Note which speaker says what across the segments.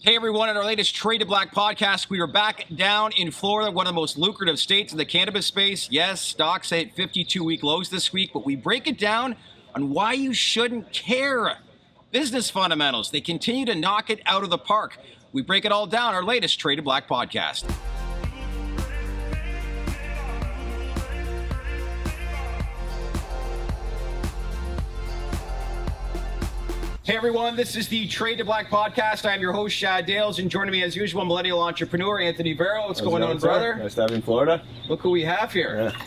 Speaker 1: Hey everyone, in our latest Trade to Black podcast, we are back down in Florida, one of the most lucrative states in the cannabis space. Yes, stocks hit 52-week lows this week, but we break it down on why you shouldn't care. Business fundamentals, they continue to knock it out of the park. We break it all down, our latest Trade to Black podcast. Hey everyone, this is the Trade to Black podcast. I'm your host, Shadd Dales, and joining me as usual, millennial entrepreneur Anthony Varrell. What's going on, brother?
Speaker 2: Nice to have you in Florida.
Speaker 1: Look who we have here. Yeah.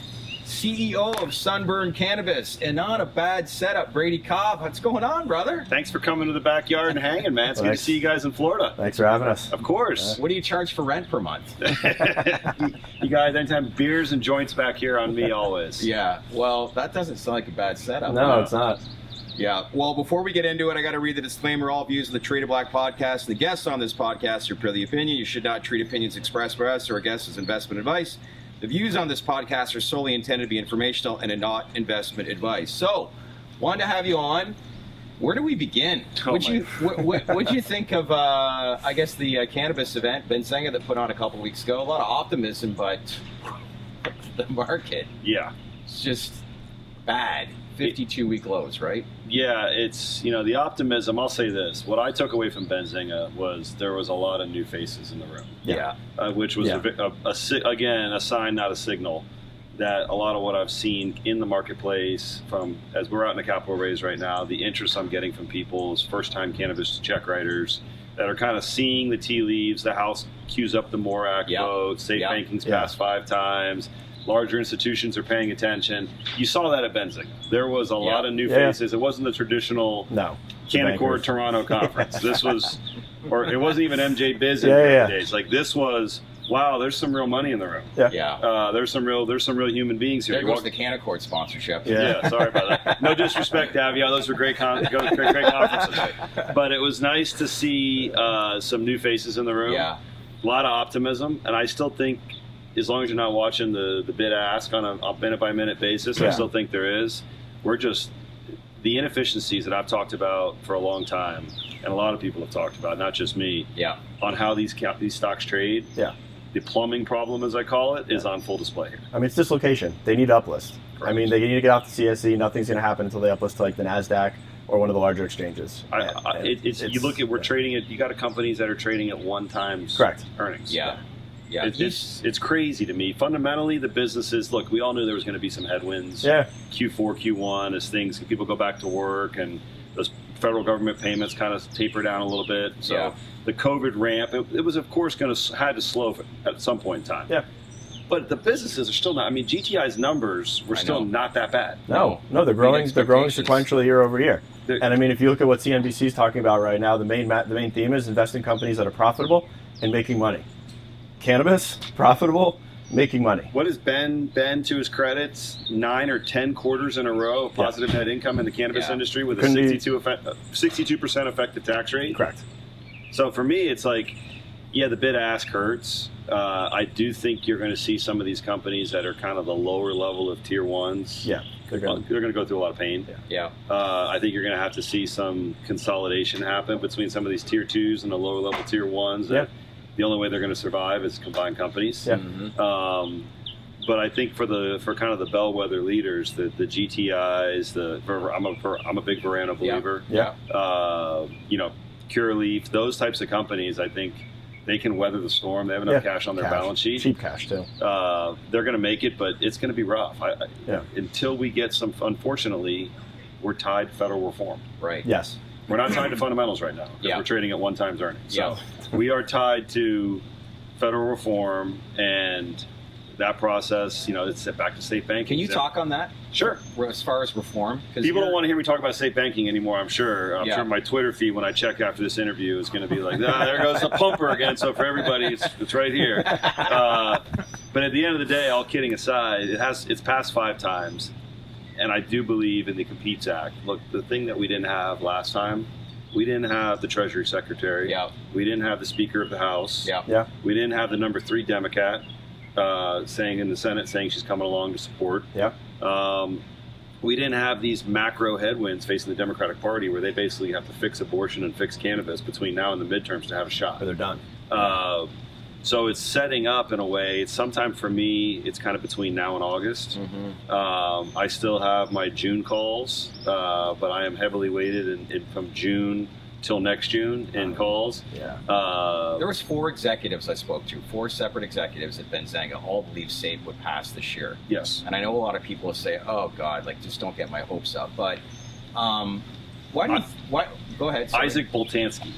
Speaker 1: CEO of Sunburn Cannabis, and not a bad setup, Brady Cobb. What's going on, brother?
Speaker 3: Thanks for coming to the backyard and hanging, man. It's good to see you guys in Florida.
Speaker 2: Thanks for having us.
Speaker 3: Of course.
Speaker 1: What do you charge for rent per month?
Speaker 3: You guys, anytime beers and joints back here on me always.
Speaker 1: Yeah, well, that doesn't sound like a bad setup.
Speaker 2: No, it's not.
Speaker 1: Yeah, well, before we get into it, I got to read the disclaimer. All views of the Trade to Black podcast, the guests on this podcast are purely opinion. You should not treat opinions expressed by us or our guests as investment advice. The views on this podcast are solely intended to be informational and are not investment advice. So, wanted to have you on. Where do we begin? What'd you think of, I guess, the cannabis event, Benzinga, that put on a couple weeks ago? A lot of optimism, but the market, it's just bad. 52-week lows, right?
Speaker 3: Yeah, it's, the optimism. I'll say this. What I took away from Benzinga was there was a lot of new faces in the room.
Speaker 1: Yeah.
Speaker 3: Which was, again, a sign, not a signal, that a lot of what I've seen in the marketplace from, as we're out in the capital raise right now, the interest I'm getting from people is first-time cannabis check writers that are kind of seeing the tea leaves. The House queues up the MORE Act vote, safe banking's passed 5 times. Larger institutions are paying attention. You saw that at Benzinga. There was a lot of new faces. It wasn't the traditional Canaccord Toronto conference. This was, or it wasn't even MJ Biz in the days. Like this was, wow, there's some real money in the room. There's some real human beings here.
Speaker 1: There goes the Canaccord sponsorship.
Speaker 3: Yeah, sorry about that. No disrespect, Avia. Those were great conferences. But it was nice to see some new faces in the room.
Speaker 1: Yeah.
Speaker 3: A lot of optimism, and I still think, as long as you're not watching the bid ask on a minute-by-minute basis, I still think there is. We're just, the inefficiencies that I've talked about for a long time, and a lot of people have talked about, not just me, on how these stocks trade. The plumbing problem, as I call it, is on full display here.
Speaker 2: I mean, it's dislocation. They need to uplist. Correct. I mean, they need to get off the CSE. Nothing's going to happen until they uplist to like the NASDAQ or one of the larger exchanges.
Speaker 3: You look at, we're trading at, you got companies that are trading at 1 times earnings.
Speaker 1: Yeah,
Speaker 3: it's crazy to me. Fundamentally, the businesses, look, we all knew there was going to be some headwinds. Q4, Q1, as people go back to work and those federal government payments kind of taper down a little bit. So the COVID ramp, it was of course had to slow at some point in time. But the businesses are still not. I mean, GTI's numbers were still not that bad.
Speaker 2: No, they're growing. They're growing sequentially year over year. And I mean, if you look at what CNBC is talking about right now, the main theme is investing in companies that are profitable and making money. Cannabis, profitable, making money.
Speaker 3: What is Ben, to his credits, 9 or 10 quarters in a row of positive net income in the cannabis industry with a 62% effective tax rate?
Speaker 2: Correct.
Speaker 3: So for me, it's like, the bid ask hurts. I do think you're going to see some of these companies that are kind of the lower level of tier ones.
Speaker 2: They're going
Speaker 3: to go through a lot of pain. I think you're going to have to see some consolidation happen between some of these tier 2s and the lower level tier 1s. The only way they're going to survive is combined companies. But I think for kind of the bellwether leaders, the GTIs, I'm a big Verano believer. Curaleaf, those types of companies, I think they can weather the storm. They have enough cash on their balance sheet.
Speaker 2: Cheap cash too.
Speaker 3: They're going to make it, but it's going to be rough. Until we get some, unfortunately, we're tied to federal reform.
Speaker 1: Right.
Speaker 2: Yes.
Speaker 3: We're not tied to fundamentals right now. We're trading at 1 times earnings. So we are tied to federal reform and that process, it's back to state banking.
Speaker 1: Can you talk on that?
Speaker 3: Sure.
Speaker 1: As far as reform?
Speaker 3: People don't want to hear me talk about state banking anymore, I'm sure. I'm sure my Twitter feed, when I check after this interview, is going to be like, there goes the pumper again. So for everybody, it's right here. But at the end of the day, all kidding aside, it's passed 5 times. And I do believe in the Competes Act. Look, the thing that we didn't have last time, we didn't have the Treasury Secretary. We didn't have the Speaker of the House. We didn't have the number 3 Democrat saying in the Senate, saying she's coming along to support. we didn't have these macro headwinds facing the Democratic Party where they basically have to fix abortion and fix cannabis between now and the midterms to have a shot.
Speaker 2: Or they're done.
Speaker 3: So it's setting up in a way. It's sometime for me, it's kind of between now and August. I still have my June calls, but I am heavily weighted in from June till next June in calls.
Speaker 1: There was 4 executives I spoke to, 4 separate executives at Benzinga, all believe SAFE would pass this year.
Speaker 3: Yes.
Speaker 1: And I know a lot of people say, "Oh God, like just don't get my hopes up." But why? Go ahead. Sorry.
Speaker 3: Isaac Boltanski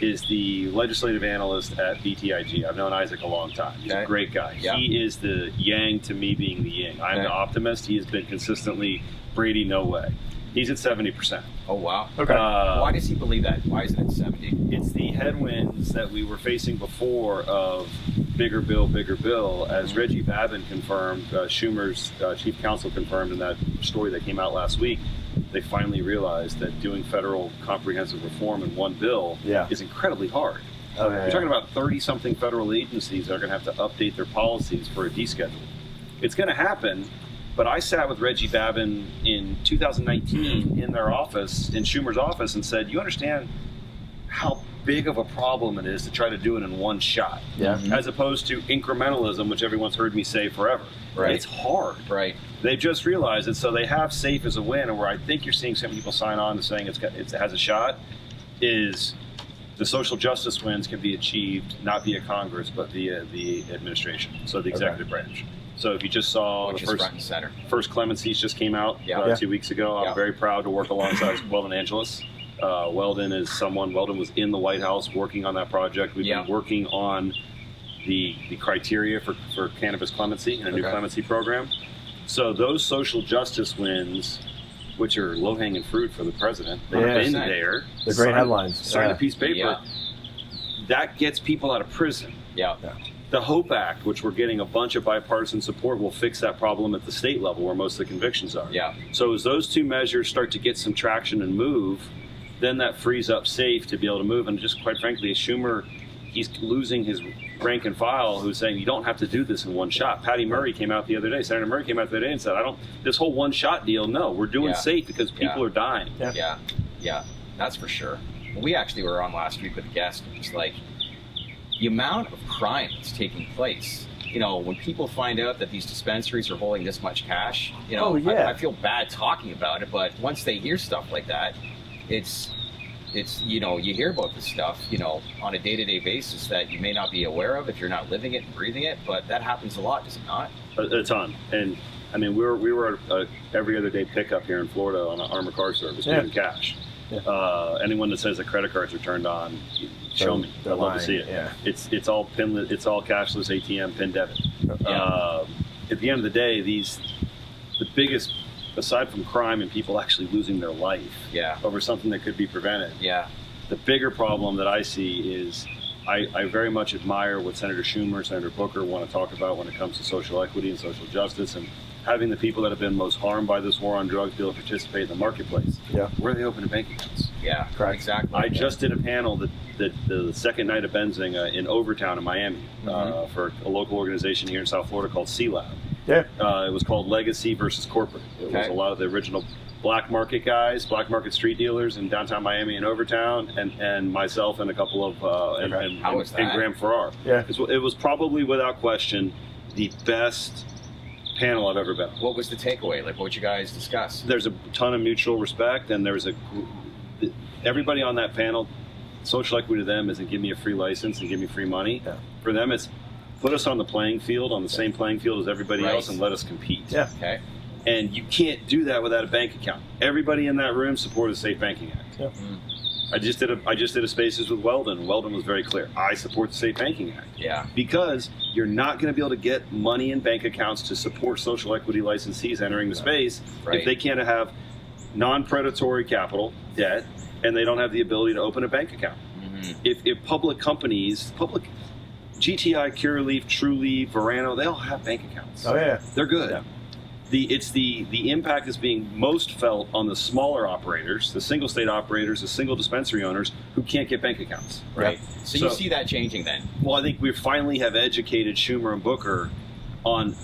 Speaker 3: is the legislative analyst at BTIG. I've known Isaac a long time. He's a great guy.
Speaker 1: Yeah.
Speaker 3: He is the yang to me being the yin. I'm the optimist. He has been consistently Brady, no way. He's at 70%.
Speaker 1: Oh, wow.
Speaker 2: Okay.
Speaker 1: Why does he believe that? Why is it at 70?
Speaker 3: It's the headwinds that we were facing before of bigger bill, as Reggie Babin confirmed, Schumer's chief counsel confirmed in that story that came out last week. They finally realized that doing federal comprehensive reform in one bill is incredibly hard. You're talking about 30-something federal agencies that are going to have to update their policies for a deschedule. It's going to happen. But I sat with Reggie Babin in 2019 in their office, in Schumer's office, and said, "You understand how big of a problem it is to try to do it in one shot, as opposed to incrementalism, which everyone's heard me say forever.
Speaker 1: Right.
Speaker 3: It's hard.
Speaker 1: Right.
Speaker 3: They've just realized it, so they have SAFE as a win, and where I think you're seeing some people sign on to saying it has a shot is the social justice wins can be achieved not via Congress, but via the administration, so the executive branch. So if you just saw
Speaker 1: Which
Speaker 3: the
Speaker 1: is front and center.
Speaker 3: first clemencies just came out 2 weeks ago. I'm very proud to work alongside Weldon Angeles. Weldon was in the White House working on that project. We've been working on the criteria for cannabis clemency and a new clemency program. So those social justice wins, which are low-hanging fruit for the president, they've been there.
Speaker 2: They're great headlines.
Speaker 3: Sign a piece of paper. That gets people out of prison. The HOPE Act, which we're getting a bunch of bipartisan support, will fix that problem at the state level where most of the convictions are. So as those 2 measures start to get some traction and move, then that frees up SAFE to be able to move. And just quite frankly, as Schumer, he's losing his rank and file, who's saying you don't have to do this in one shot. Patty Murray came out the other day, Senator Murray came out the other day and said, this whole one shot deal, no, we're doing SAFE because people are dying.
Speaker 1: That's for sure. Well, we actually were on last week with a guest, and it's like, the amount of crime that's taking place, when people find out that these dispensaries are holding this much cash, I feel bad talking about it, but once they hear stuff like that, it's you hear about this stuff, on a day-to-day basis that you may not be aware of if you're not living it and breathing it, but that happens a lot, does it not?
Speaker 3: A ton. And I mean, we were at every other day pickup here in Florida on an armored car service giving cash. Anyone that says that credit cards are turned on, show me. I'd love to see it. It's all pinless. It's all cashless ATM pin debit. At the end of the day, the biggest, aside from crime and people actually losing their life over something that could be prevented. The bigger problem that I see is I very much admire what Senator Schumer, Senator Booker want to talk about when it comes to social equity and social justice, and having the people that have been most harmed by this war on drugs be able to participate in the marketplace. Where are they opening bank accounts?
Speaker 1: Correct. Exactly.
Speaker 3: I just did a panel the second night of Benzinga in Overtown in Miami for a local organization here in South Florida called C Lab. It was called Legacy versus Corporate. It was a lot of the original black market guys, black market street dealers in downtown Miami and Overtown, and myself and a couple of and Graham Farrar. It was probably without question the best panel I've ever been on.
Speaker 1: What was the takeaway? Like, what did you guys discuss?
Speaker 3: There's a ton of mutual respect, and everybody on that panel, social equity to them isn't give me a free license and give me free money. For them, it's put us on the playing field, on the same playing field as everybody else, and let us compete. And you can't do that without a bank account. Everybody in that room supported the Safe Banking Act. I just did a Spaces with Weldon. Weldon was very clear. I support the Safe Banking Act. Because you're not going to be able to get money in bank accounts to support social equity licensees entering the space if they can't have non-predatory capital, debt, and they don't have the ability to open a bank account. If public companies, GTI, Curaleaf, Trulieve, Verano, they all have bank accounts. They're good. The impact is being most felt on the smaller operators, the single state operators, the single dispensary owners who can't get bank accounts.
Speaker 1: So you see that changing then?
Speaker 3: Well, I think we finally have educated Schumer and Booker on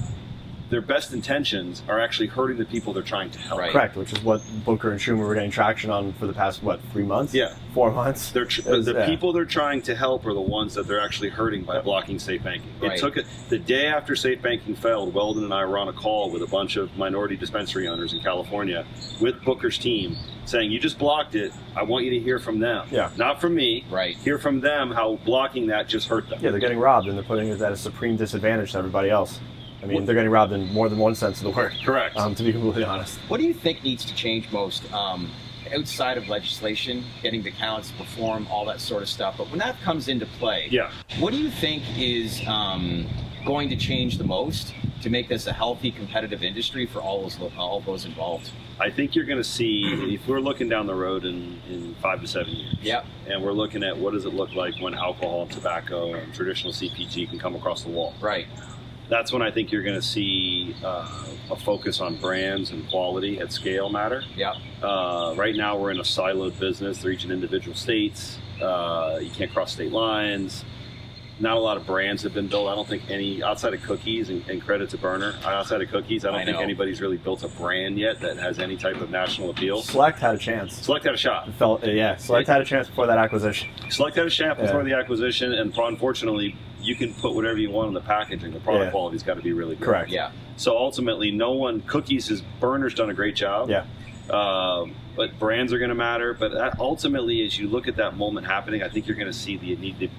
Speaker 3: their best intentions are actually hurting the people they're trying to help.
Speaker 1: Right.
Speaker 2: Correct, which is what Booker and Schumer were getting traction on for the past, 3 months?
Speaker 3: Yeah.
Speaker 2: 4 months?
Speaker 3: The people they're trying to help are the ones that they're actually hurting by blocking safe banking.
Speaker 1: Right.
Speaker 3: It took it the day after safe banking failed. Weldon and I were on a call with a bunch of minority dispensary owners in California with Booker's team, saying, "You just blocked it. I want you to hear from them, not from me.
Speaker 1: Right.
Speaker 3: Hear from them how blocking that just hurt them."
Speaker 2: Yeah, they're getting robbed, and they're putting it at a supreme disadvantage to everybody else. I mean, they're getting robbed in more than one sense of the word.
Speaker 3: Correct.
Speaker 2: To be completely honest.
Speaker 1: What do you think needs to change most outside of legislation, getting the counts, reform, all that sort of stuff? But when that comes into play, what do you think is going to change the most to make this a healthy, competitive industry for all those involved?
Speaker 3: I think you're going to see, if we're looking down the road in 5 to 7 years, and we're looking at what does it look like when alcohol and tobacco and traditional CPG can come across the wall.
Speaker 1: Right.
Speaker 3: That's when I think you're going to see a focus on brands and quality at scale matter.
Speaker 1: Yeah.
Speaker 3: Right now we're in a siloed business. They're each in individual states. You can't cross state lines. Not a lot of brands have been built. I don't think any, outside of cookies, and credit to Berner, outside of cookies, I don't think anybody's really built a brand yet that has any type of national appeal.
Speaker 2: Select had a chance.
Speaker 3: Select had a shot.
Speaker 2: Select had a chance before that acquisition.
Speaker 3: Select had a shot before the acquisition, and unfortunately, you can put whatever you want in the packaging. The product quality's got to be really good.
Speaker 2: Correct.
Speaker 3: Yeah. So ultimately, Berner's done a great job.
Speaker 2: Yeah.
Speaker 3: But brands are going to matter. But ultimately, as you look at that moment happening, I think you're going to see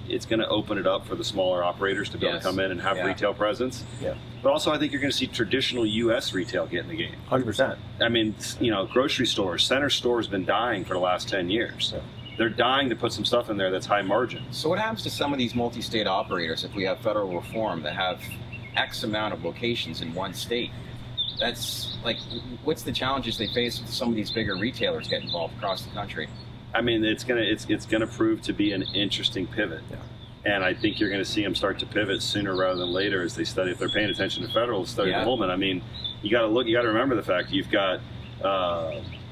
Speaker 3: it's going to open it up for the smaller operators to be able to come in and have retail presence.
Speaker 2: Yeah.
Speaker 3: But also, I think you're going to see traditional U.S. retail get in the game.
Speaker 2: 100%.
Speaker 3: I mean, grocery stores, center stores been dying for the last 10 years. Yeah. They're dying to put some stuff in there that's high margin.
Speaker 1: So what happens to some of these multi-state operators if we have federal reform that have X amount of locations in one state? That's like, what's the challenges they face with some of these bigger retailers get involved across the country?
Speaker 3: I mean, it's gonna prove to be an interesting pivot. Yeah. And I think you're going to see them start to pivot sooner rather than later as they study. If they're paying attention to federal, study the moment. I mean, you got to remember the fact you've got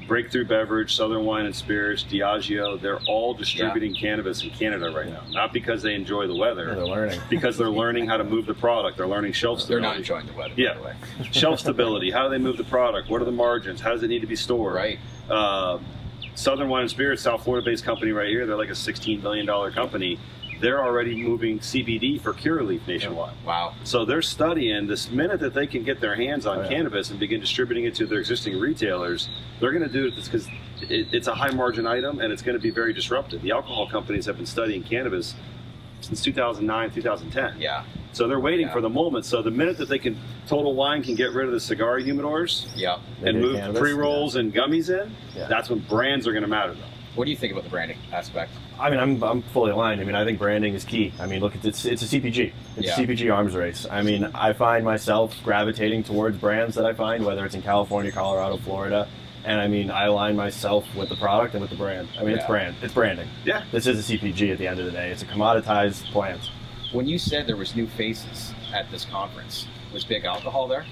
Speaker 3: Breakthrough Beverage, Southern Wine and Spirits, Diageo. They're all distributing cannabis in Canada right now. Not because they enjoy the weather.
Speaker 2: They're learning.
Speaker 3: Because they're learning how to move the product. They're learning shelf stability.
Speaker 1: They're not enjoying the weather, by the way.
Speaker 3: Shelf stability. How do they move the product? What are the margins? How does it need to be stored?
Speaker 1: Right.
Speaker 3: Southern Wine and Spirits, South Florida-based company right here. They're like a $16 billion company. They're already moving CBD for Curaleaf nationwide.
Speaker 1: Wow.
Speaker 3: So they're studying this minute that they can get their hands on cannabis and begin distributing it to their existing retailers, they're going to do it because it's a high margin item and it's going to be very disruptive. The alcohol companies have been studying cannabis since 2009, 2010.
Speaker 1: Yeah.
Speaker 3: So they're waiting for the moment. So the minute that Total Wine can get rid of the cigar humidors and move pre-rolls and gummies in, that's when brands are going to matter though.
Speaker 1: What do you think about the branding aspect?
Speaker 2: I mean, I'm fully aligned. I mean, I think branding is key. I mean, look, it's a CPG. It's a CPG arms race. I mean, I find myself gravitating towards brands that I find, whether it's in California, Colorado, Florida, and I mean, I align myself with the product and with the brand. I mean, it's branding. Yeah. This is a CPG at the end of the day. It's a commoditized plant.
Speaker 1: When you said there was new faces at this conference, was Big Alcohol there?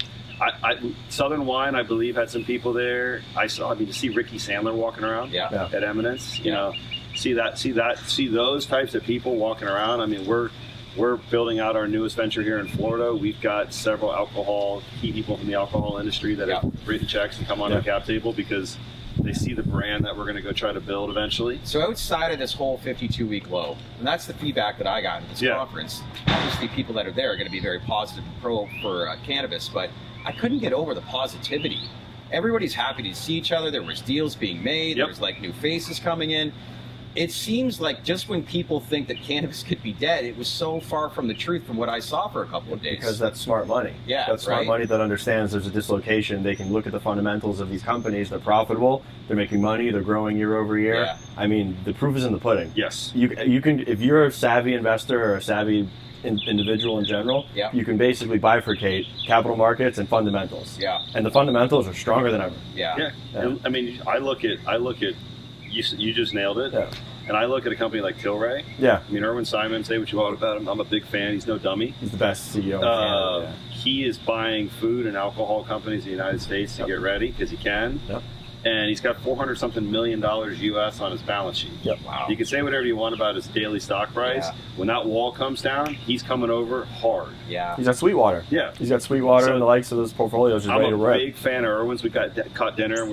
Speaker 3: Southern Wine, I believe, had some people there. To see Ricky Sandler walking around at Eminence, you know, see those types of people walking around. I mean, we're building out our newest venture here in Florida. We've got several key people from the alcohol industry that have written checks and come on the cap table because they see the brand that we're going to go try to build eventually.
Speaker 1: So outside of this whole 52-week low, and that's the feedback that I got at this conference, obviously people that are there are going to be very positive and pro for cannabis, but I couldn't get over the positivity. Everybody's happy to see each other. There was deals being made. There's like new faces coming in. It seems like just when people think that cannabis could be dead, it was so far from the truth from what I saw for a couple of days.
Speaker 2: Because that's smart money. Yeah, that's smart money that understands there's a dislocation. They can look at the fundamentals of these companies. They're profitable. They're making money. They're growing year over year. Yeah. I mean, the proof is in the pudding.
Speaker 3: Yes.
Speaker 2: You can, if you're a savvy investor or a savvy individual in general, you can basically bifurcate capital markets and fundamentals. Yeah. And the fundamentals are stronger than ever.
Speaker 3: Yeah. I mean, I look at you just nailed it. Yeah. And I look at a company like Tilray. Yeah. I mean, Irwin Simon, say what you want about him. I'm a big fan. He's no dummy.
Speaker 2: He's the best CEO in Canada.
Speaker 3: He is buying food and alcohol companies in the United States to get ready because he can. Yep. and he's got $400-something million US on his balance sheet.
Speaker 2: Yep.
Speaker 1: Wow.
Speaker 3: You can say whatever you want about his daily stock price.
Speaker 1: Yeah.
Speaker 3: When that wall comes down, he's coming over hard.
Speaker 1: Yeah.
Speaker 2: He's got Sweetwater.
Speaker 3: Yeah.
Speaker 2: He's got Sweetwater
Speaker 3: So-
Speaker 2: and the likes of those portfolios are
Speaker 3: I'm
Speaker 2: ready to
Speaker 3: a
Speaker 2: rip.
Speaker 3: big fan of Irwin's. We caught dinner and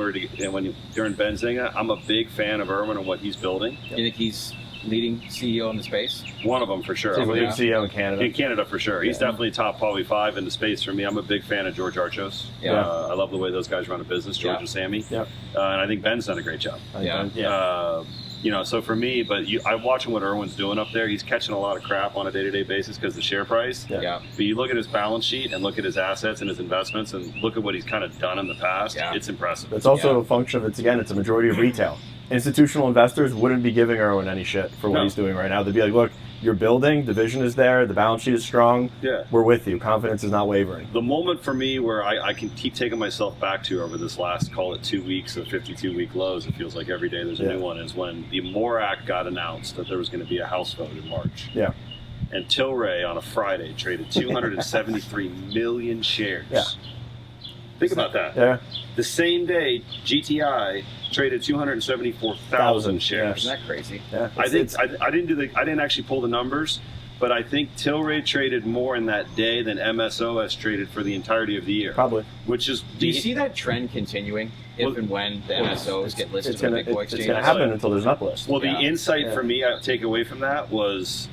Speaker 3: during Benzinga. I'm a big fan of Irwin and what he's building.
Speaker 1: You think he's leading CEO in the space?
Speaker 3: One of them for sure.
Speaker 2: He's
Speaker 3: I'm
Speaker 2: the
Speaker 3: a
Speaker 2: leading
Speaker 3: big-
Speaker 2: CEO in Canada.
Speaker 3: In Canada for sure. He's definitely top probably 5 in the space for me. I'm a big fan of George Archos.
Speaker 1: Yeah.
Speaker 3: I love the way those guys run a business, George
Speaker 1: Yeah.
Speaker 3: and Sammy.
Speaker 2: Yep.
Speaker 3: And I think Ben's done a great job.
Speaker 1: Yeah.
Speaker 3: So for me, I'm watching what Irwin's doing up there. He's catching a lot of crap on a day-to-day basis because of the share price.
Speaker 2: Yeah.
Speaker 1: Yeah.
Speaker 3: But you look at his balance sheet and look at his assets and his investments and look at what he's kind of done in the past.
Speaker 1: Yeah.
Speaker 3: It's impressive.
Speaker 2: It's also
Speaker 1: Yeah.
Speaker 2: a function of, it's a majority of retail. Institutional investors wouldn't be giving Irwin any shit for what
Speaker 3: No.
Speaker 2: he's doing right now. They'd be like, look, you're building, the vision is there, the balance sheet is strong,
Speaker 3: Yeah.
Speaker 2: we're with you. Confidence is not wavering.
Speaker 3: The moment for me where I can keep taking myself back to over this last, call it 2 weeks of 52-week lows, it feels like every day there's a new one, is when the MORE Act got announced that there was going to be a House vote in March.
Speaker 2: Yeah.
Speaker 3: And Tilray on a Friday traded 273 million shares.
Speaker 2: Yeah.
Speaker 3: Think about that.
Speaker 2: Yeah.
Speaker 3: The same day, GTI traded 274,000 shares.
Speaker 1: Isn't that crazy?
Speaker 2: Yeah.
Speaker 3: I didn't actually pull the numbers, but I think Tilray traded more in that day than MSO has traded for the entirety of the year.
Speaker 2: Probably.
Speaker 3: Which is
Speaker 1: Do you see that trend continuing if and when the MSOs get listed on the big boy
Speaker 2: It's
Speaker 1: exchanges?
Speaker 2: going to happen until there's an uplist.
Speaker 3: Well, the
Speaker 1: Yeah.
Speaker 3: insight
Speaker 2: Yeah.
Speaker 3: for me I take away from that was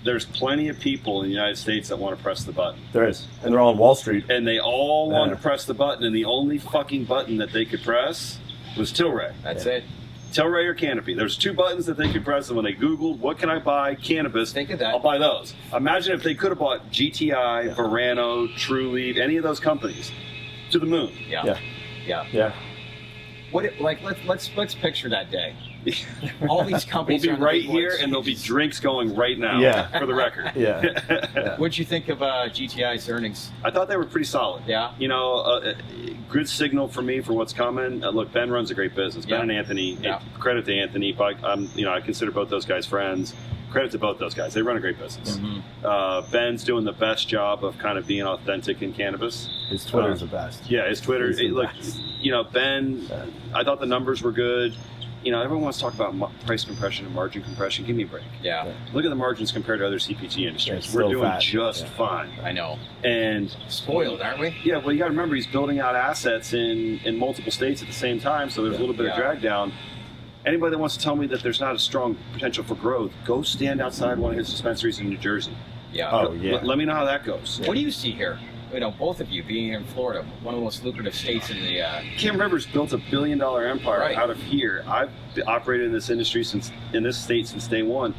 Speaker 3: there's plenty of people in the United States that want to press the button.
Speaker 2: There is. And they're all on Wall Street.
Speaker 3: And they all wanted
Speaker 2: Yeah.
Speaker 3: to press the button, and the only fucking button that they could press was Tilray.
Speaker 1: That's it.
Speaker 3: Tilray or Canopy. There's 2 buttons that they could press, and when they Googled, what can I buy? Cannabis.
Speaker 1: Think of that.
Speaker 3: I'll buy those. Imagine if they could have bought GTI, Verano, Trulieve, any of those companies to the moon.
Speaker 1: Yeah.
Speaker 2: Yeah.
Speaker 1: Yeah.
Speaker 2: Yeah.
Speaker 1: Let's picture that day. All these
Speaker 3: We'll
Speaker 1: companies
Speaker 3: be
Speaker 1: are on the
Speaker 3: right
Speaker 1: big boy
Speaker 3: here, and there'll be
Speaker 1: exchanges.
Speaker 3: drinks going right now.
Speaker 2: Yeah.
Speaker 3: For the record.
Speaker 2: Yeah.
Speaker 1: What'd you think of GTI's earnings?
Speaker 3: I thought they were pretty solid.
Speaker 1: Yeah.
Speaker 3: Good signal for me for what's coming. Look, Ben runs a great business. Ben
Speaker 1: Yeah.
Speaker 3: and Anthony.
Speaker 1: Yeah.
Speaker 3: Credit to Anthony. But I consider both those guys friends. Credit to both those guys. They run a great business.
Speaker 1: Mm-hmm.
Speaker 3: Ben's doing the best job of kind of being authentic in cannabis.
Speaker 2: His Twitter's the best.
Speaker 3: Yeah, his Twitter.
Speaker 2: He's the
Speaker 3: Look,
Speaker 2: best.
Speaker 3: Ben. I thought the numbers were good. Everyone wants to talk about price compression and margin compression. Give me a break.
Speaker 1: Yeah.
Speaker 3: Look at the margins compared to other CPG industries.
Speaker 2: It's
Speaker 3: We're
Speaker 2: still
Speaker 3: doing
Speaker 2: fat.
Speaker 3: just
Speaker 2: Yeah.
Speaker 3: fine.
Speaker 1: I know.
Speaker 3: And
Speaker 1: Spoiled, aren't we?
Speaker 3: yeah, well, you got to remember he's building out assets in multiple states at the same time, so there's a little bit of
Speaker 1: Yeah.
Speaker 3: drag down. Anybody that wants to tell me that there's not a strong potential for growth, go stand outside one of his dispensaries in New Jersey.
Speaker 1: Yeah.
Speaker 2: Oh, yeah.
Speaker 3: Let me know how that goes.
Speaker 1: What do you see here? Both of you being here in Florida, one of the most lucrative states in the.
Speaker 3: Kim Rivers built $1 billion empire
Speaker 1: Right.
Speaker 3: out of here. I've operated in this industry in this state since day one.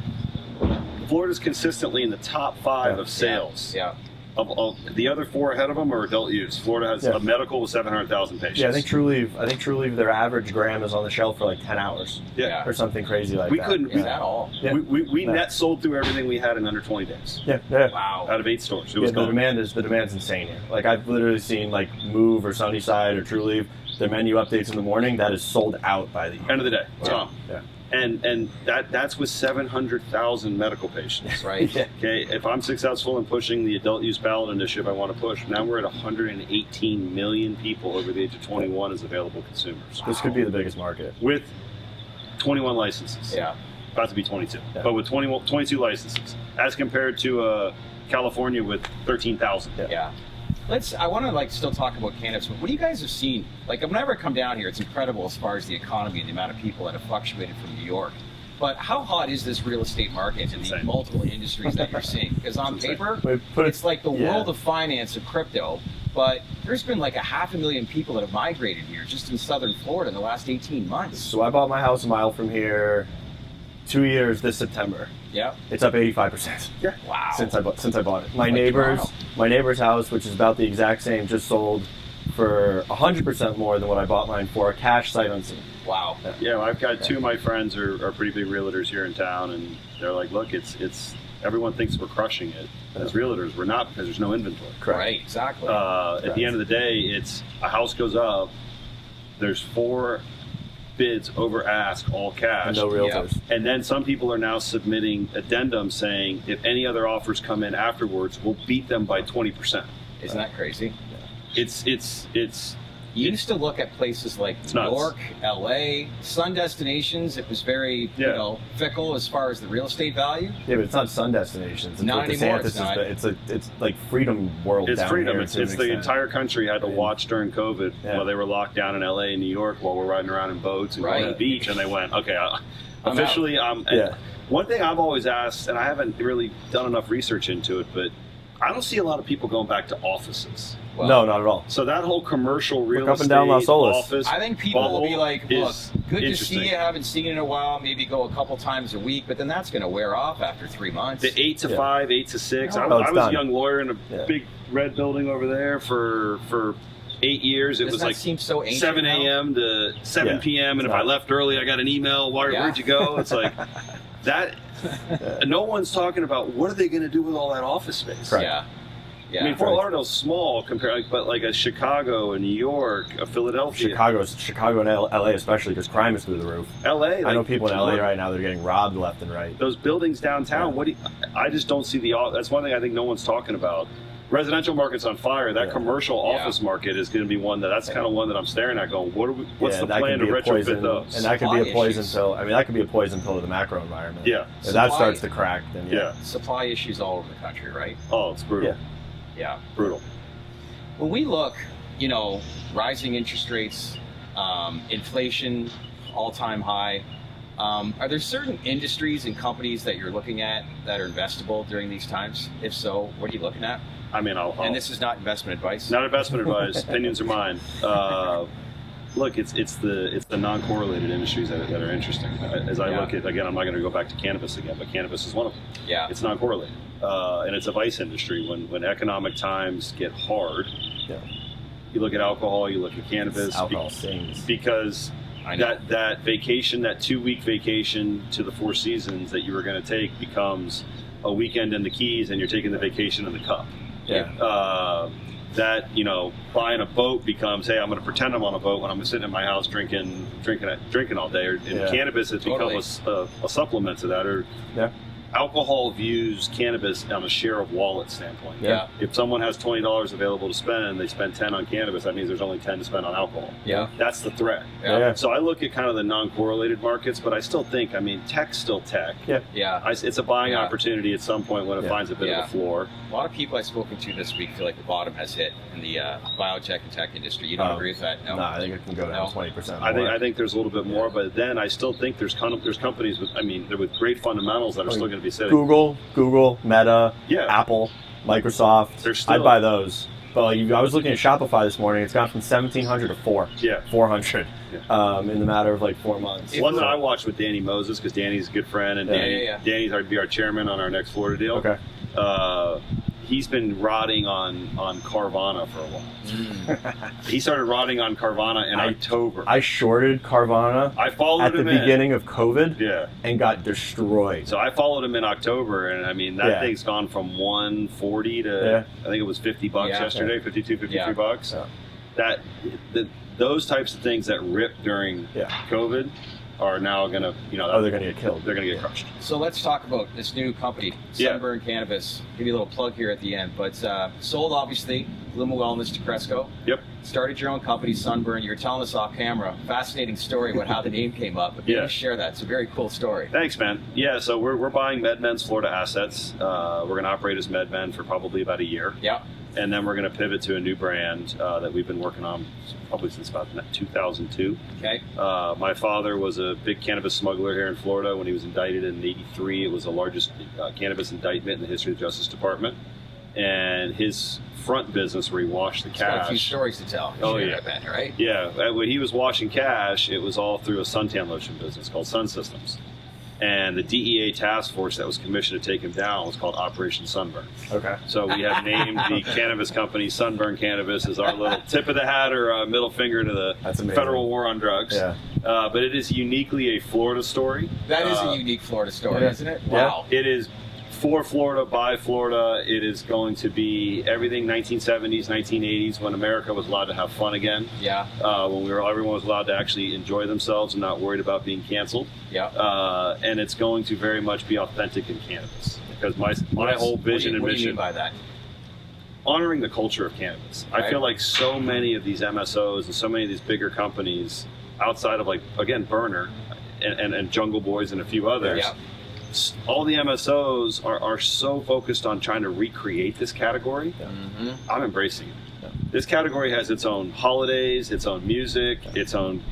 Speaker 3: Florida's consistently in the top 5 of sales.
Speaker 1: Yeah.
Speaker 3: Of the other 4 ahead of them are adult use. Florida has a medical with 700,000 patients.
Speaker 2: Yeah, I think Trulieve, their average gram is on the shelf for like 10 hours.
Speaker 3: Yeah.
Speaker 2: Or something crazy like
Speaker 3: We
Speaker 2: that.
Speaker 3: couldn't-
Speaker 1: Is that all?
Speaker 2: Yeah.
Speaker 3: We
Speaker 2: Yeah.
Speaker 3: net sold through everything we had in under 20 days.
Speaker 2: Yeah.
Speaker 1: Wow.
Speaker 3: Out of 8 stores. It
Speaker 2: Yeah,
Speaker 3: was
Speaker 2: the
Speaker 3: gone.
Speaker 2: demand's insane here. Like I've literally seen like Move or Sunnyside or Trulieve, their menu updates in the morning, that is sold out by the
Speaker 3: End of the day. It's
Speaker 1: Wow.
Speaker 3: gone.
Speaker 2: Yeah.
Speaker 3: And that's with 700,000 medical patients.
Speaker 1: Right.
Speaker 2: Yeah.
Speaker 3: Okay, if I'm successful in pushing the adult use ballot initiative I want to push, now we're at 118 million people over the age of 21 as available consumers.
Speaker 2: This could be the biggest market.
Speaker 3: With 21 licenses.
Speaker 1: Yeah.
Speaker 3: About to be 22.
Speaker 2: Yeah.
Speaker 3: But with 22 licenses, as compared to California with 13,000.
Speaker 1: Yeah. I want to still talk about cannabis, but what do you guys have seen? Whenever I come down here, it's incredible as far as the economy and the amount of people that have fluctuated from New York. But how hot is this real estate market and the
Speaker 3: insane.
Speaker 1: multiple industries that you're seeing? Because on
Speaker 3: It's insane.
Speaker 1: paper, it's like the
Speaker 2: yeah.
Speaker 1: world of finance of crypto, but there's been like 500,000 people that have migrated here just in southern Florida in the last 18 months.
Speaker 2: So I bought my house a mile from here 2 years this September.
Speaker 1: Yeah.
Speaker 2: It's up 85%.
Speaker 3: Yeah.
Speaker 1: Wow.
Speaker 2: Since I bought it. My
Speaker 1: Like
Speaker 2: neighbor's house, which is about the exact same, just sold for 100% more than what I bought mine for, a cash sight unseen.
Speaker 1: Wow.
Speaker 3: Yeah, well, I've got 2 of my friends are pretty big realtors here in town, and they're like, look, it's everyone thinks we're crushing it. As realtors, we're not, because there's no inventory.
Speaker 2: Correct.
Speaker 1: Right, exactly.
Speaker 3: At the end of the day, it's a house goes up, there's 4 bids over ask, all cash.
Speaker 2: And no realtors.
Speaker 3: And then some people are now submitting addendums saying if any other offers come in afterwards, we'll beat them by 20%.
Speaker 1: Isn't that crazy?
Speaker 3: It's
Speaker 1: You used to look at places like New York, LA, sun destinations. It was very, fickle as far as the real estate value.
Speaker 2: Yeah, but it's not sun destinations. It's
Speaker 1: not anymore.
Speaker 2: It's like freedom world.
Speaker 3: It's
Speaker 2: down
Speaker 3: freedom.
Speaker 2: Here
Speaker 3: It's the entire country had to watch during COVID while they were locked down in LA and New York while we're riding around in boats and going to the beach, and they went, okay, officially, one thing I've always asked, and I haven't really done enough research into it, but I don't see a lot of people going back to offices.
Speaker 2: Well, no, not at all.
Speaker 3: So that whole commercial real estate,
Speaker 2: up and down Las Olas.
Speaker 3: Office,
Speaker 1: I think people will be like, look, good to see you, haven't seen you in a while, maybe go a couple times a week, but then that's going to wear off after 3 months.
Speaker 3: The 8 to 5, 8 to 6. I was a young lawyer in a big red building over there for 8 years. It was like
Speaker 1: so
Speaker 3: 7 a.m. to 7 p.m. And if I left early, I got an email. Where'd you go? It's like that. No one's talking about what are they going to do with all that office space.
Speaker 2: Right.
Speaker 1: Yeah.
Speaker 3: I mean, Fort Lauderdale's small compared, but like a Chicago, a New York, a Philadelphia.
Speaker 2: Chicago and LA especially, because crime is through the roof.
Speaker 3: LA,
Speaker 2: I know people in LA right now, they're getting robbed left and right.
Speaker 3: Those buildings downtown. I just don't see that's one thing I think no one's talking about. Residential market's on fire. That commercial office market is going to be one that's kind of one that I'm staring at. Going, what's the plan to retrofit those?
Speaker 2: And that could be a poison pill. I mean, that could be a poison pill to the macro environment.
Speaker 3: Yeah.
Speaker 2: If that starts to crack, then
Speaker 1: supply issues all over the country, right?
Speaker 3: Oh, it's brutal.
Speaker 1: Yeah.
Speaker 3: Brutal.
Speaker 1: When we look, rising interest rates, inflation, all-time high. Are there certain industries and companies that you're looking at that are investable during these times? If so, what are you looking at?
Speaker 3: I mean,
Speaker 1: and this is not investment advice.
Speaker 3: Not investment advice. Opinions are mine. Look, it's the non-correlated industries that are interesting. As I look at, again, I'm not going to go back to cannabis again, but cannabis is one of them.
Speaker 1: Yeah.
Speaker 3: It's non-correlated, and it's a vice industry. When economic times get hard, you look at alcohol, you look at cannabis.
Speaker 2: Alcohol stings.
Speaker 3: Because that vacation, that 2-week vacation to the Four Seasons that you were going to take becomes a weekend in the Keys, and you're taking the vacation in the Cup. That buying a boat becomes, hey, I'm going to pretend I'm on a boat when I'm sitting in my house drinking all day. And cannabis has become a supplement to that. Alcohol views cannabis on a share of wallet standpoint.
Speaker 1: Yeah.
Speaker 3: If someone has $20 available to spend, they spend 10 on cannabis. That means there's only 10 to spend on alcohol.
Speaker 1: Yeah.
Speaker 3: That's the threat.
Speaker 1: Yeah.
Speaker 3: So I look at kind of the non-correlated markets, but I still think, tech's still tech.
Speaker 1: Yeah.
Speaker 3: It's a buying opportunity at some point when it finds a bit of a floor.
Speaker 1: A lot of people I've spoken to this week feel like the bottom has hit in the biotech and tech industry. You don't agree with that? No,
Speaker 2: I think it can go down 20% more.
Speaker 3: I think there's a little bit more, but then I still think there's companies with great fundamentals that are still going to be sitting.
Speaker 2: Google, Meta, Apple, Microsoft. I'd buy those. But I was looking at Shopify this morning. It's gone from 1,700 to 400 in the matter of like 4 months.
Speaker 3: One that I watched with Danny Moses, because Danny's a good friend, and Danny's going to be our chairman on our next Florida deal.
Speaker 2: Okay.
Speaker 3: He's been rotting on Carvana for a while. He started rotting on Carvana in October.
Speaker 2: I shorted Carvana at the beginning of COVID and got destroyed.
Speaker 3: So I followed him in October, and that thing's gone from 140 to I think it was $50 yesterday, 52, 53 bucks. Yeah. Those types of things that ripped during COVID are now going to,
Speaker 2: they're going to get killed.
Speaker 3: They're going to get crushed.
Speaker 1: So let's talk about this new company, Sunburn Cannabis. Give you a little plug here at the end, but sold obviously Bluma Wellness to Cresco.
Speaker 3: Yep.
Speaker 1: Started your own company, Sunburn. You were telling us off camera, fascinating story about how the name came up. But maybe share that. It's a very cool story.
Speaker 3: Thanks, man. Yeah, so we're buying MedMen's Florida assets. We're going to operate as MedMen for probably about a year.
Speaker 1: Yeah.
Speaker 3: And then we're going to pivot to a new brand that we've been working on probably since about 2002.
Speaker 1: Okay.
Speaker 3: My father was a big cannabis smuggler here in Florida. When he was indicted in '83, it was the largest cannabis indictment in the history of the Justice Department. And his front business, where he washed the cash.
Speaker 1: Got a few stories to tell. I bet, right?
Speaker 3: Yeah. When he was washing cash, it was all through a suntan lotion business called Sun Systems. And the DEA task force that was commissioned to take him down was called Operation Sunburn.
Speaker 2: Okay.
Speaker 3: So we have named the cannabis company Sunburn Cannabis as our little tip of the hat or middle finger to the federal war on drugs.
Speaker 2: Yeah.
Speaker 3: But it is uniquely a Florida story.
Speaker 1: That is a unique Florida story, isn't it? Wow.
Speaker 3: It is for Florida, by Florida. It is going to be everything 1970s, 1980s, when America was allowed to have fun again.
Speaker 1: Yeah.
Speaker 3: When everyone was allowed to actually enjoy themselves and not worried about being canceled.
Speaker 1: Yeah.
Speaker 3: And it's going to very much be authentic in cannabis, because my whole vision and mission.
Speaker 1: What do you mean by that?
Speaker 3: honoring the culture of cannabis. I feel like so many of these MSOs and so many of these bigger companies outside of like, again, Burner and Jungle Boys and a few others, all the MSOs are so focused on trying to recreate this category. I'm embracing it. This category has its own holidays, its own music, its own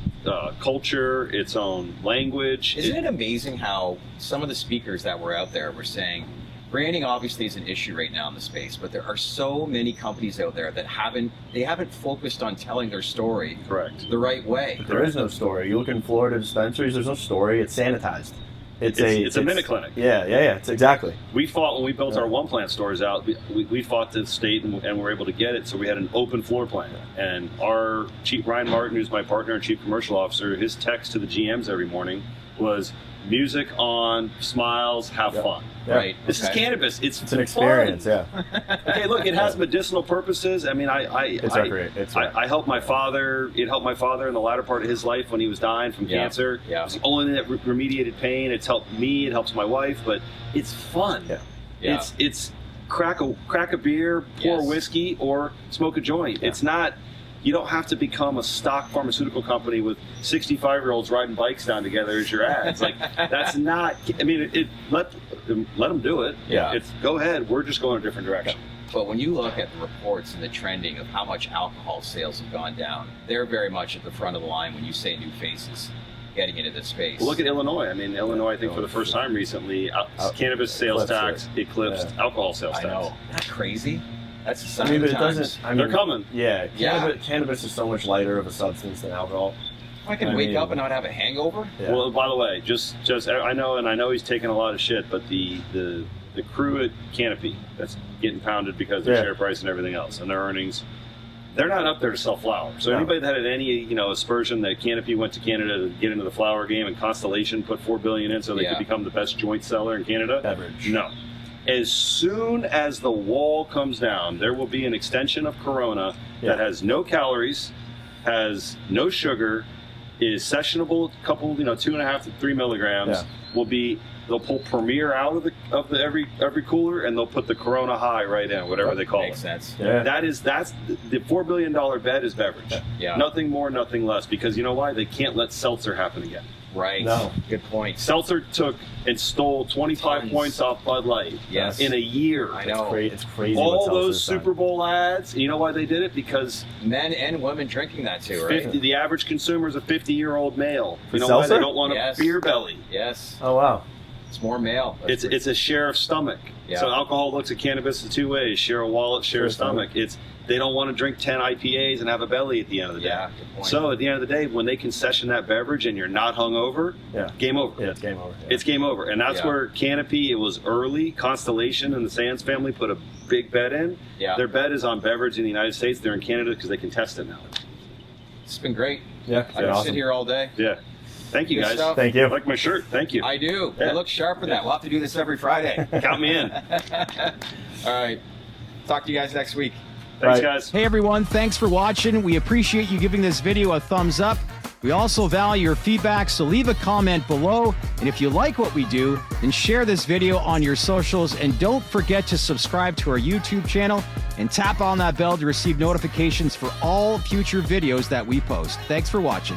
Speaker 3: culture, its own language.
Speaker 1: Isn't it amazing how some of the speakers that were out there were saying, branding obviously is an issue right now in the space, but there are so many companies out there that haven't focused on telling their story the right way.
Speaker 2: There is no story. You look in Florida dispensaries, there's no story. It's sanitized. It's a
Speaker 3: minute clinic.
Speaker 2: Yeah. It's exactly.
Speaker 3: We fought when we built our one plant stores out. We fought the state and were able to get it, so we had an open floor plan. And our chief, Ryan Martin, who's my partner and chief commercial officer, his text to the GMs every morning was music on, smiles, have fun.
Speaker 1: Right.
Speaker 3: This is cannabis. It's
Speaker 2: an experience.
Speaker 3: Fun. Okay, look, it has medicinal purposes. I mean, I helped my father. It helped my father in the latter part of his life when he was dying from cancer.
Speaker 1: Yeah.
Speaker 3: It's the only thing that remediated pain. It's helped me. It helps my wife. But it's fun. It's crack a beer, pour whiskey, or smoke a joint. It's not. You don't have to become a stock pharmaceutical company with 65-year-olds riding bikes down together as your ads. Like, that's not. I mean, let them do it. It's go ahead. We're just going a different direction.
Speaker 1: But when you look at the reports and the trending of how much alcohol sales have gone down, they're very much at the front of the line when you say new faces getting into this space.
Speaker 3: Well, look at Illinois. I mean, Illinois, I think for the first time recently, cannabis sales tax eclipsed alcohol sales tax.
Speaker 1: I know. Isn't that crazy? That's a sign
Speaker 2: I mean,
Speaker 1: of
Speaker 2: but
Speaker 1: the
Speaker 2: it
Speaker 1: times.
Speaker 2: doesn't. I mean,
Speaker 3: they're coming.
Speaker 2: Cannabis is so much lighter of a substance than alcohol.
Speaker 1: I can wake up and not have a hangover.
Speaker 3: Well, by the way, just I know he's taking a lot of shit, but the crew at Canopy that's getting pounded because of their share price and everything else and their earnings, they're not up there to sell flower. So anybody that had any aspersion that Canopy went to Canada to get into the flower game and Constellation put $4 billion in so they could become the best joint seller in Canada,
Speaker 2: beverage.
Speaker 3: No. As soon as the wall comes down, there will be an extension of Corona that has no calories, has no sugar, is sessionable, couple 2.5 to 3 milligrams. They'll pull Premier out of the every cooler and they'll put the Corona High right in, whatever they call it.
Speaker 1: Makes sense.
Speaker 3: That's the $4 billion bet is beverage. Nothing more, nothing less. Because you know why? They can't let seltzer happen again.
Speaker 1: Right.
Speaker 2: No.
Speaker 1: Good point.
Speaker 3: Seltzer took and stole 25 points off Bud Light in a year.
Speaker 1: I know.
Speaker 2: It's crazy.
Speaker 3: All those Super Bowl ads. You know why they did it? Because
Speaker 1: men and women drinking that too, right?
Speaker 3: The average consumer is a 50-year-old male. You know
Speaker 2: seltzer?
Speaker 3: why they don't want a beer belly?
Speaker 1: Yes.
Speaker 2: Oh wow.
Speaker 1: It's more male.
Speaker 3: It's a share of stomach. So alcohol looks at cannabis in two ways: share a wallet, share a stomach. They don't want to drink 10 IPAs and have a belly at the end of the day.
Speaker 1: Good point.
Speaker 3: So at the end of the day, when they concession that beverage and you're not hungover, game over.
Speaker 2: Yeah, it's game over.
Speaker 3: It's game over. And that's where Canopy, it was early. Constellation and the Sands family put a big bet in. Their bet is on beverage in the United States. They're in Canada because they can test it now.
Speaker 1: It's been great.
Speaker 2: Yeah,
Speaker 1: I can sit here all day.
Speaker 3: Yeah. Thank you, guys.
Speaker 1: Stuff.
Speaker 2: Thank you.
Speaker 3: I like my shirt. Thank you.
Speaker 1: I do. You look sharp in that. We'll have to do this every Friday.
Speaker 3: Count me in.
Speaker 1: All right. Talk to you guys next week.
Speaker 3: Thanks, guys.
Speaker 4: Hey, everyone. Thanks for watching. We appreciate you giving this video a thumbs up. We also value your feedback, so leave a comment below. And if you like what we do, then share this video on your socials. And don't forget to subscribe to our YouTube channel and tap on that bell to receive notifications for all future videos that we post. Thanks for watching.